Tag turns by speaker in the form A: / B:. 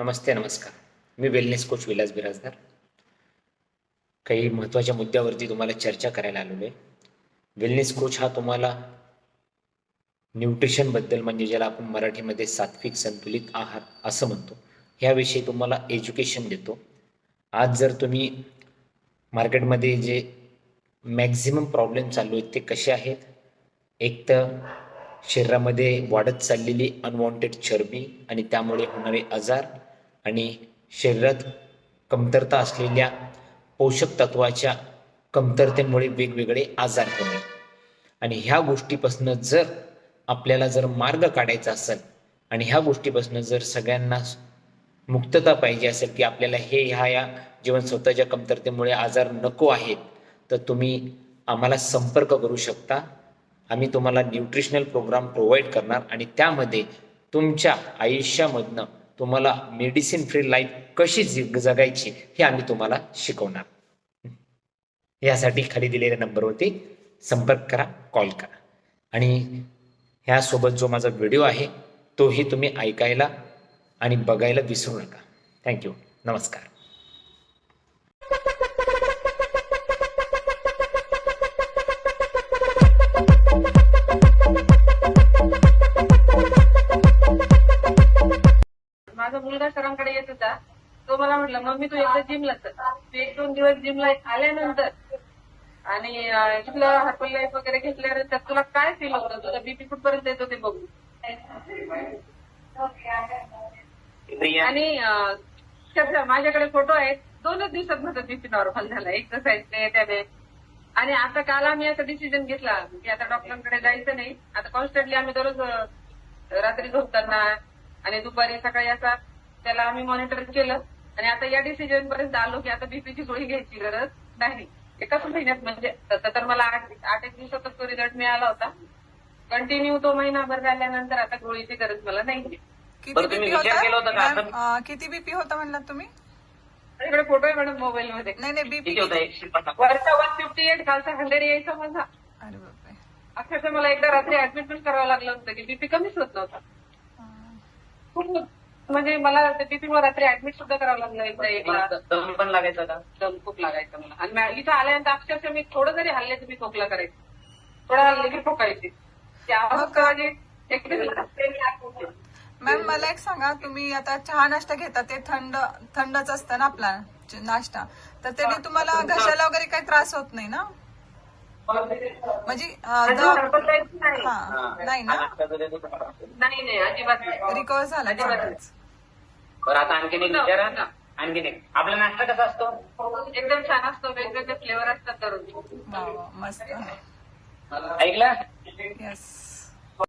A: नमस्ते नमस्कार. मी wellness coach Vilas Birajdar. काही महत्त्वाच्या मुद्द्यावरती तुम्हाला चर्चा करायला आलेलो आहे. वेलनेस कोच हा तुम्हाला न्यूट्रिशनबद्दल, म्हणजे ज्याला आपण मराठीमध्ये सात्विक संतुलित आहार असं म्हणतो, ह्याविषयी तुम्हाला एज्युकेशन देतो. आज जर तुम्ही मार्केटमध्ये जे मॅक्झिमम प्रॉब्लेम चालू आहेत ते कसे आहेत? एक तर शरीरामध्ये वाढत चाललेली अनवॉन्टेड चरबी आणि त्यामुळे होणारे आजार, आणि शरीरात कमतरता असलेल्या पोषक तत्वाच्या कमतरतेमुळे वेगवेगळे आजार होणे. आणि ह्या गोष्टीपासून जर आपल्याला मार्ग काढायचा असेल आणि ह्या गोष्टीपासून जर सगळ्यांना मुक्तता पाहिजे असेल की आपल्याला ह्या जीवनसत्वाच्या कमतरतेमुळे आजार नको आहेत, तर तुम्ही आम्हाला संपर्क करू शकता. आम्ही तुम्हाला न्यूट्रिशनल प्रोग्राम प्रोव्हाइड करणार आणि त्यामध्ये तुमच्या आयुष्यामधनं तुम्हाला मेडिसिन फ्री लाईफ कशी जगायची हे आम्ही तुम्हाला शिकवणार. यासाठी खाली दिलेल्या नंबरवरती संपर्क करा, कॉल करा. आणि ह्यासोबत जो माझा व्हिडिओ आहे तोही तुम्ही ऐकायला आणि बघायला विसरू नका. थँक्यू. नमस्कार.
B: माझा मुलगा सरांकडे येत होता. तो मला म्हटलं, मम्मी तू एकदा जिमला चल. तू 1-2 दिवस जिमला आल्यानंतर आणि तिथलं हर्बल लाईफ वगैरे घेतल्यानंतर तुला काय फील होतं, तुझा बीपी कुठपर्यंत येतो ते बघू. आणि माझ्याकडे फोटो आहेत. 2च दिवसात माझा बीपी नॉर्मल झाला, एक्सरसाइजने त्याने. आणि आता काल आम्ही असा डिसिजन घेतला की आता डॉक्टरांकडे जायचं नाही. आता कॉन्स्टंटली आम्ही दररोज रात्री झोपताना आणि दुपारी सकाळी असा त्याला आम्ही मॉनिटर केलं. आणि आता या डिसिजन पर्यंत आलो की आता बीपीची गोळी घ्यायची गरज नाही. एकाच महिन्यात, म्हणजे तसं तर मला 8-1 दिवसातच तो रिझल्ट मिळाला होता. कंटिन्यू तो महिनाभर झाल्यानंतर आता गोळीची गरज मला नाही.
C: किती बीपी होता? किती बीपी होता म्हणलात तुम्ही?
B: माझ्याकडे फोटो आहे मॅडम मोबाईल मध्ये.
C: नाही बीपी
B: वरचा 158, खालचा 100 यायचा माझा.
C: अरे बापरे.
B: अक्षरशः मला एकदा रात्री ऍडमिट पण करावं लागलं होतं की बीपी कमीच होत नव्हता. खूप, म्हणजे मला बीपी मला रात्री ऍडमिट सुद्धा करावं लागलं एकदा.
D: दम पण लागायचा का?
B: दम खूप लागायचा मला. आणि इथं आल्यानंतर अक्षरशः मी थोडं जरी हल्ले तर मी खोकला करायची, थोडं हल्ले की खोकायची.
C: मॅम मला एक सांगा, तुम्ही आता चहा नाश्ता घेता ते थंडच असतं ना आपला नाश्ता, तर त्याने तुम्हाला घशाला वगैरे काही त्रास होत नाही ना? म्हणजे नाही ना?
B: नाही अजिबात नाही.
C: रिकवर झाला चांगलाच.
D: बरं, आता आणखीन एक विचारा. आणखीन एक, आपला नाश्ता कसा असतो?
B: एकदम छान असतो. वेगवेगळे फ्लेवर असतात दररोज.
C: वा, मस्त.
D: ऐकलं?
C: येस.